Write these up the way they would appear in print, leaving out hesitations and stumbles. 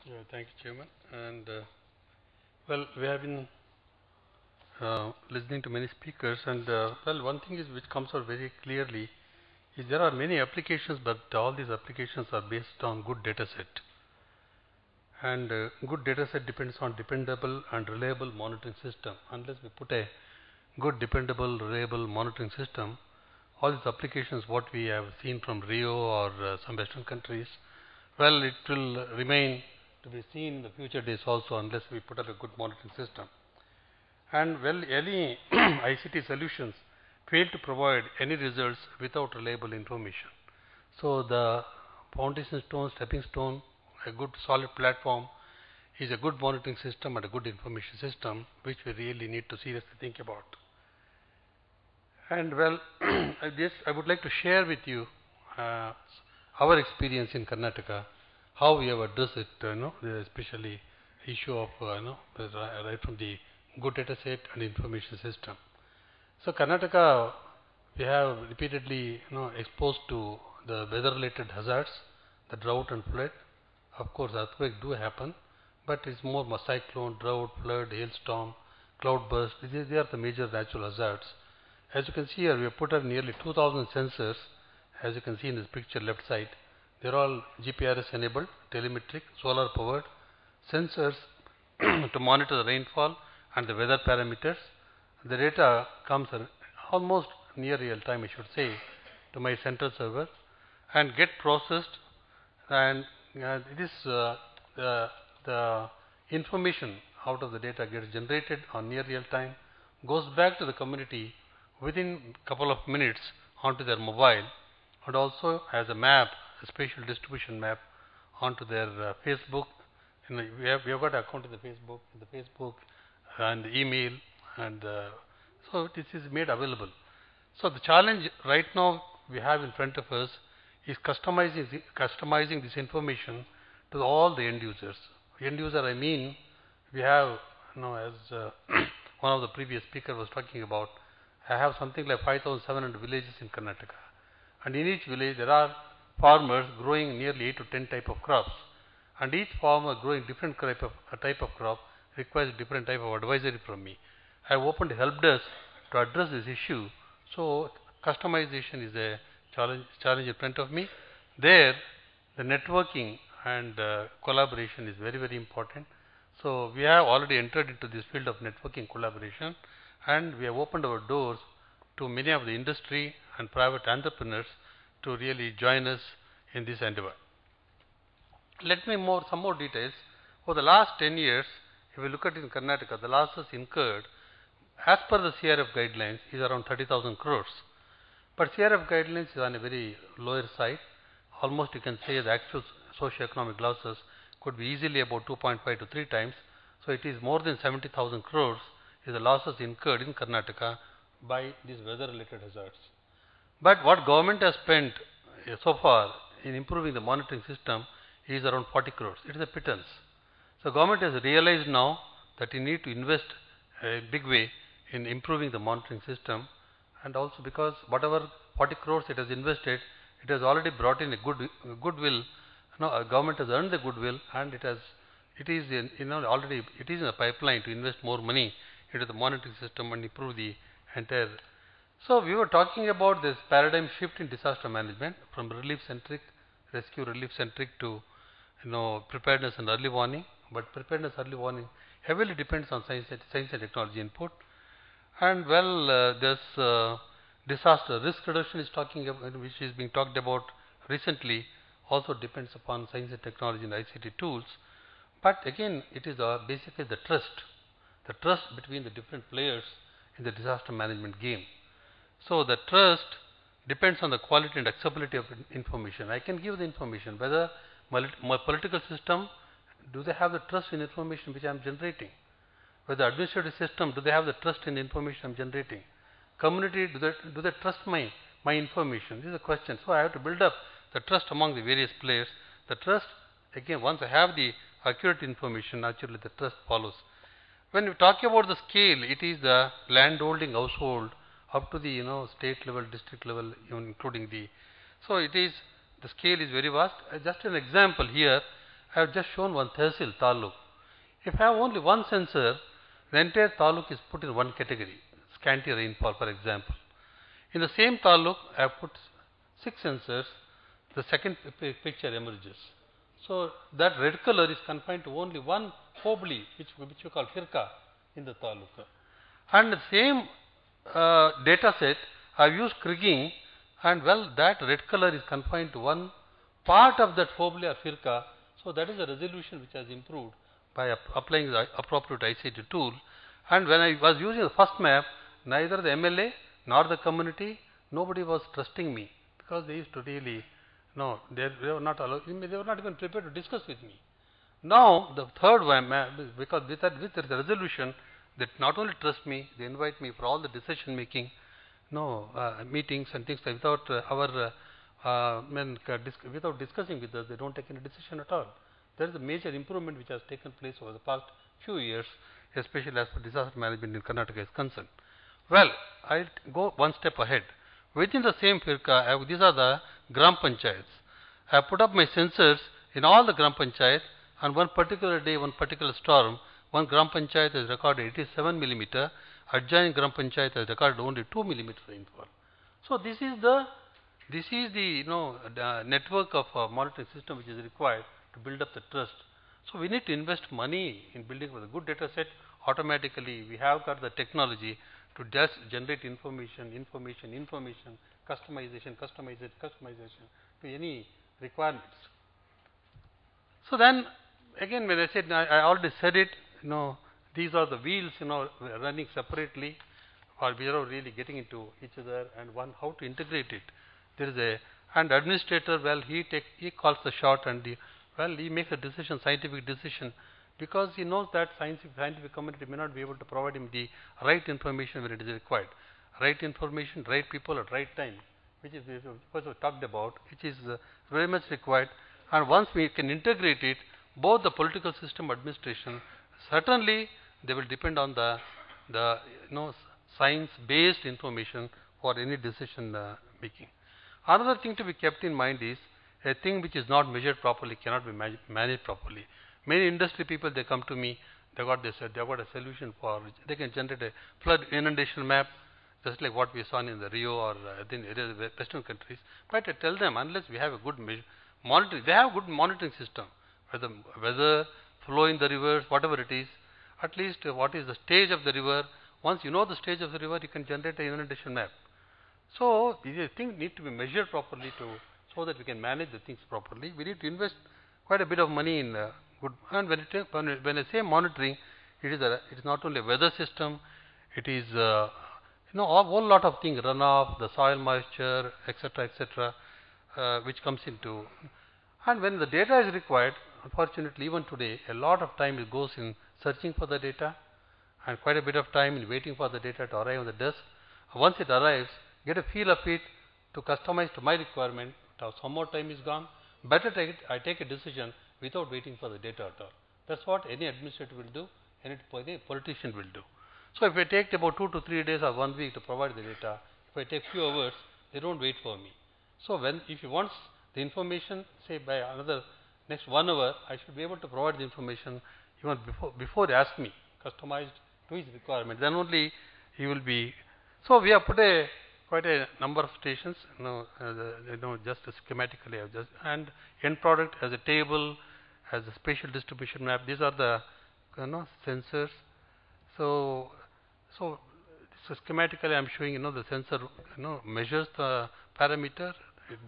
Yeah, thank you, Chairman. And well, we have been listening to many speakers, and well, one thing is which comes out very clearly is there are many applications, but all these applications are based on good data set. And good data set depends on dependable and reliable monitoring system. Unless we put a good, dependable, reliable monitoring system, all these applications, what we have seen from Rio or some Western countries, well, it will remain to be seen in the future days also unless we put up a good monitoring system. And well, any ICT solutions fail to provide any results without reliable information. So the foundation stone, stepping stone, a good solid platform is a good monitoring system and a good information system, which we really need to seriously think about. And well, I would like to share with you uh, our experience in Karnataka, how we have addressed it, especially issue of, right from the good data set and information system. So Karnataka, we have repeatedly, exposed to the weather-related hazards, the drought and flood. Of course, earthquakes do happen, but it's more cyclone, drought, flood, hailstorm, cloudburst. These are the major natural hazards. As you can see here, we have put up nearly 2000 sensors, as you can see in this picture left side. They're all GPRS enabled, telemetric, solar powered sensors to monitor the rainfall and the weather parameters. The data comes almost near real time, I should say, to my central server and get processed, and it is the information out of the data gets generated on near real time, goes back to the community within couple of minutes onto their mobile, and also as a map, a spatial distribution map onto their Facebook. We have got an account in the Facebook and email, and so this is made available. So the challenge right now we have in front of us is customizing this information to all the end users. End user, I mean, we have, as one of the previous speakers was talking about, I have something like 5,700 villages in Karnataka, and in each village there are farmers growing nearly 8 to 10 type of crops, and each farmer growing different type of crop requires different type of advisory from me. I have opened a help desk to address this issue. So customization is a challenge in front of me. There, the networking and collaboration is very important. So we have already entered into this field of networking collaboration, and we have opened our doors to many of the industry and private entrepreneurs to really join us in this endeavor. Let me some more details. For the last 10 years, if we look at in Karnataka, the losses incurred as per the CRF guidelines is around 30,000 crores. But CRF guidelines is on a very lower side. Almost you can say the actual socio-economic losses could be easily about 2.5 to 3 times. So it is more than 70,000 crores is the losses incurred in Karnataka by these weather-related hazards. But what government has spent so far in improving the monitoring system is around 40 crores. It is a pittance. So government has realized now that you need to invest a big way in improving the monitoring system, and also because whatever 40 crores it has invested, it has already brought in a goodwill. Government has earned the goodwill, and it is in a pipeline to invest more money into the monitoring system and improve the entire. So we were talking about this paradigm shift in disaster management from rescue relief centric to preparedness and early warning. But preparedness early warning heavily depends on science and technology input. And well, this disaster risk reduction which is being talked about recently, also depends upon science and technology and ICT tools. But again, it is basically the trust between the different players in the disaster management game. So the trust depends on the quality and acceptability of information. I can give the information, whether my political system, do they have the trust in information which I am generating? Whether administrative system, do they have the trust in information I am generating? Community, do they trust my information? This is a question. So I have to build up the trust among the various players. The trust, again, once I have the accurate information, naturally the trust follows. When you talk about the scale, it is the landholding household up to the state level, district level, even including the. So it is the scale is very vast. Just an example here, I have just shown one tehsil taluk. If I have only one sensor, the entire taluk is put in one category, scanty rainfall for example. In the same taluk, I have put 6 sensors, the second picture emerges. So that red color is confined to only one hobli, which we call firka in the taluk. And the same data set, I have used kriging, and well, that red color is confined to one part of that hobli or firka. So that is a resolution which has improved by applying the appropriate ICT tool. And when I was using the first map, neither the MLA nor the community, nobody was trusting me, because they used to really, no, they were not allowed, they were not even prepared to discuss with me. Now the third map, because with the resolution, that not only trust me, they invite me for all the decision making, meetings and things like without without discussing with us, they don't take any decision at all. There is a major improvement which has taken place over the past few years, especially as far as disaster management in Karnataka is concerned. Well, I'll go one step ahead. Within the same firka, these are the gram panchayats. I have put up my sensors in all the gram panchayats. On one particular day, one particular storm, one gram panchayat has recorded 87 millimeter, adjoining gram panchayat has recorded only 2 millimeter rainfall. So this is the network of monitoring system which is required to build up the trust. So we need to invest money in building with a good data set. Automatically, we have got the technology to just generate information, customization to any requirements. So then, again, when I said, I already said it, these are the wheels, running separately, or we are really getting into each other, and how to integrate it. There is and administrator, well, he calls the shot, and he makes a decision, scientific decision, because he knows that scientific community may not be able to provide him the right information when it is required. Right information, right people at right time, which is what we talked about, which is very much required. And once we can integrate it, both the political system, administration, certainly they will depend on the science-based information for any decision making. Another thing to be kept in mind is a thing which is not measured properly cannot be managed properly. Many industry people, they come to me, they got a solution for which they can generate a flood inundation map, just like what we saw in the Rio or in the western countries. But I tell them, unless we have a good monitoring, they have a good monitoring system, whether weather, flow in the rivers, whatever it is, at least what is the stage of the river. Once you know the stage of the river, you can generate a inundation map. So these things need to be measured properly so that we can manage the things properly. We need to invest quite a bit of money in good. And when I say monitoring, it is not only a weather system, it is a whole lot of things, runoff, the soil moisture, etc., which comes into. And when the data is required, unfortunately, even today, a lot of time it goes in searching for the data, and quite a bit of time in waiting for the data to arrive on the desk. Once it arrives, get a feel of it to customize to my requirement. Some more time is gone. Better I take a decision without waiting for the data at all. That's what any administrator will do, any politician will do. So if I take about 2 to 3 days or 1 week to provide the data, if I take few hours, they don't wait for me. So if you want the information, say by next 1 hour, I should be able to provide the information even before they ask me, customized to his requirement. Then only he will be. So we have put quite a number of stations, just schematically, and end product as a table, as a spatial distribution map. These are the sensors. So schematically, I am showing the sensor measures the parameter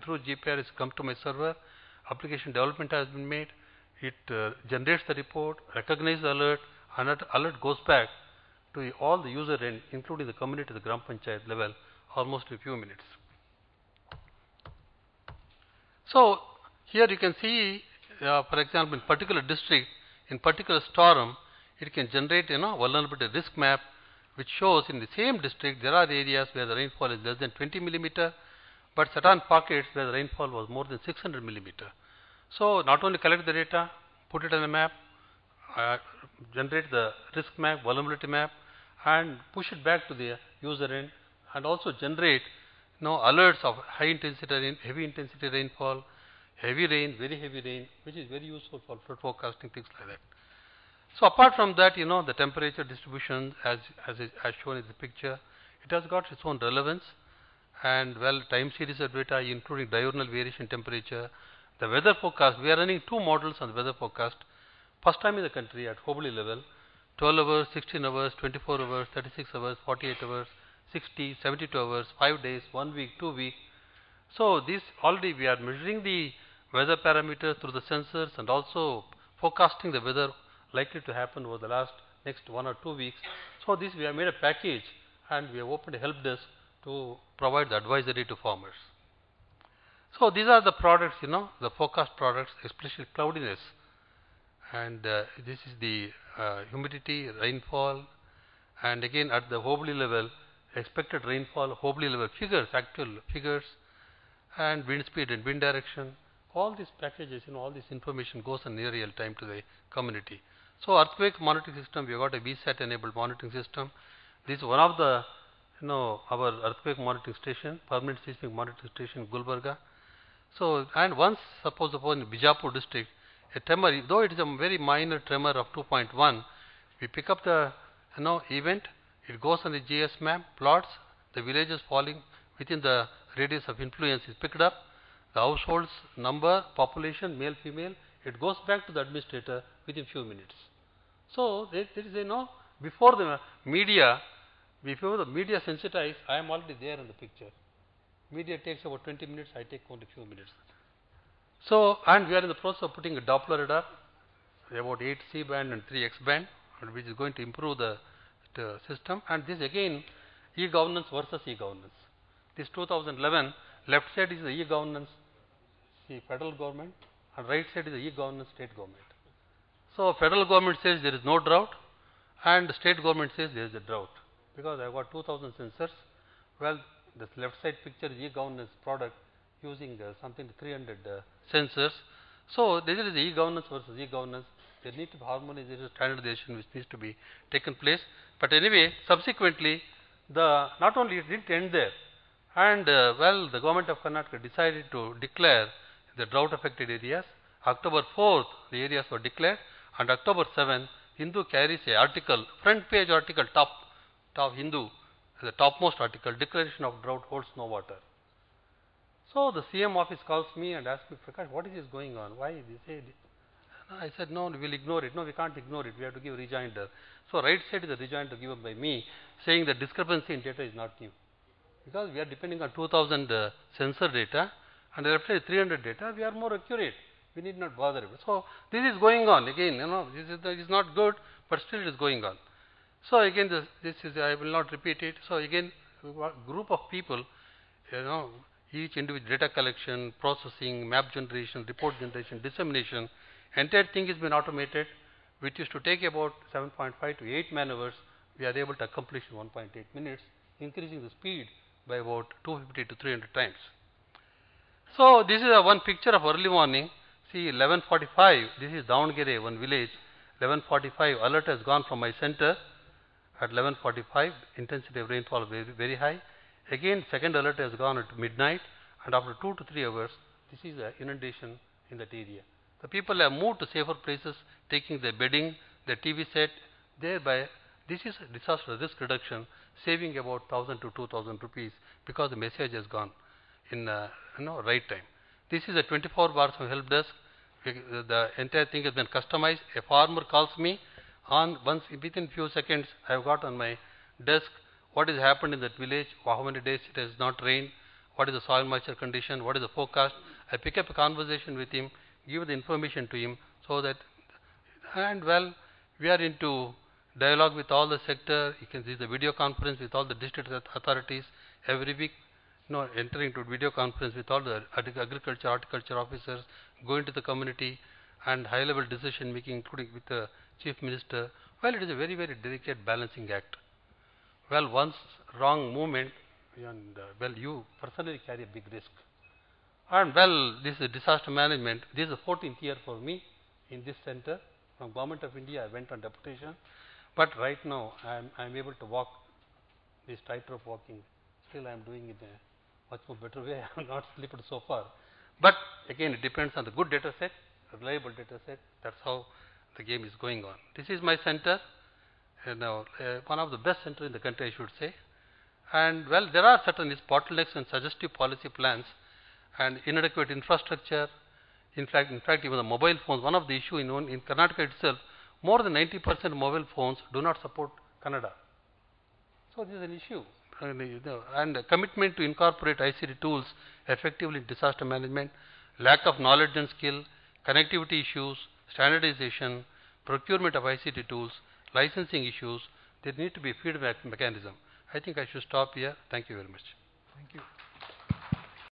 through GPR. It's come to my server. Application development has been made. It generates the report, recognizes the alert, and alert goes back to all the user end, including the community, the gram panchayat level, almost in a few minutes. So here you can see, for example, in particular district, in particular storm, it can generate vulnerability risk map, which shows in the same district there are areas where the rainfall is less than 20 millimeter, but certain pockets where the rainfall was more than 600 millimeter. So not only collect the data, put it on a map, generate the risk map, vulnerability map, and push it back to the user end, and also generate alerts of high intensity heavy intensity rainfall, heavy rain, very heavy rain, which is very useful for flood forecasting, things like that. So apart from that, the temperature distribution as shown in the picture, it has got its own relevance. And well, time series of data including diurnal variation temperature. The weather forecast, we are running two models on the weather forecast. First time in the country at Hubli level, 12 hours, 16 hours, 24 hours, 36 hours, 48 hours, 60, 72 hours, 5 days, 1 week, 2 weeks. So this already we are measuring the weather parameters through the sensors and also forecasting the weather likely to happen over the next 1 or 2 weeks. So this we have made a package and we have opened a help desk to provide the advisory to farmers. So these are the products, the forecast products, especially cloudiness. And this is the humidity, rainfall, and again at the Hubli level, expected rainfall, Hubli level figures, actual figures, and wind speed and wind direction. All these packages, all this information goes in near real time to the community. So earthquake monitoring system, we have got a VSAT enabled monitoring system. This is one of the, our earthquake monitoring station, permanent seismic monitoring station, Gulbarga. So, and once suppose upon Bijapur district, a tremor, though it is a very minor tremor of 2.1, we pick up the event, it goes on the GS map, plots, the villages falling within the radius of influence is picked up, the households number, population, male, female, it goes back to the administrator within few minutes. So there is before the media sensitized, I am already there in the picture. Media takes about 20 minutes, I take only few minutes. So, and we are in the process of putting a Doppler radar, about 8 C band and 3 X band, which is going to improve the system. And this again, e-governance versus e-governance. This 2011, left side is the e-governance, federal government, and right side is the e-governance, state government. So federal government says there is no drought, and the state government says there is a drought, because I have got 2000 sensors. Well, this left side picture is e-governance product using something 300 sensors. So this is e-governance versus e-governance. There needs to be harmonization, standardization, which needs to be taken place. But anyway, subsequently, not only it didn't end there, and well, the government of Karnataka decided to declare the drought affected areas. October 4th, the areas were declared, and October 7th, Hindu carries a article, front page article, top Hindu, the topmost article, declaration of drought holds no water. So the CM office calls me and asks me, Prakash, what is this going on? Why they say? I said, no, we will ignore it. No, we can't ignore it. We have to give rejoinder. So right side is the rejoinder given by me, saying the discrepancy in data is not new, because we are depending on 2000 sensor data, and left side 300 data. We are more accurate. We need not bother. So this is going on again. This is not good, but still it is going on. So again, this is, I will not repeat it. So again, group of people, each individual data collection, processing, map generation, report generation, dissemination, entire thing has been automated, which used to take about 7.5 to 8 man hours. We are able to accomplish in 1.8 minutes, increasing the speed by about 250 to 300 times. So this is one picture of early morning. See, 11:45. This is Davangere, one village. 11:45. Alert has gone from my center. At 11:45, intensity of rainfall very, very high. Again, second alert has gone at midnight, and after 2 to 3 hours, this is the inundation in that area. The people have moved to safer places, taking their bedding, their TV set. Thereby, this is disaster risk reduction, saving about 1,000 to 2,000 rupees, because the message has gone in right time. This is a 24 bars of help desk. The entire thing has been customized. A farmer calls me. Within few seconds, I have got on my desk what has happened in that village, how many days it has not rained, what is the soil moisture condition, what is the forecast. I pick up a conversation with him, give the information to him, so that, and well, we are into dialogue with all the sector. You can see the video conference with all the district authorities every week. Entering into video conference with all the agriculture, horticulture officers, going to the community, and high-level decision making, including with the chief minister. Well, it is a very, very delicate balancing act. Well, once wrong movement, and well, you personally carry a big risk. And well, this is disaster management. This is the 14th year for me in this center. From Government of India, I went on deputation, but right now I am able to walk this tightrope walking. Still, I am doing it in a much more better way. I have not slipped so far. But again, it depends on the good data set, reliable data set. That's how the game is going on. This is my center, now one of the best centers in the country, I should say. And well, there are certain bottlenecks and suggestive policy plans and inadequate infrastructure. In fact, even the mobile phones, one of the issue in Karnataka itself, more than 90% mobile phones do not support Kannada. So this is an issue. And commitment to incorporate ICT tools effectively in disaster management, lack of knowledge and skill, connectivity issues, standardization, procurement of ICT tools, licensing issues. There need to be feedback mechanism. I think I should stop here. Thank you very much. Thank you.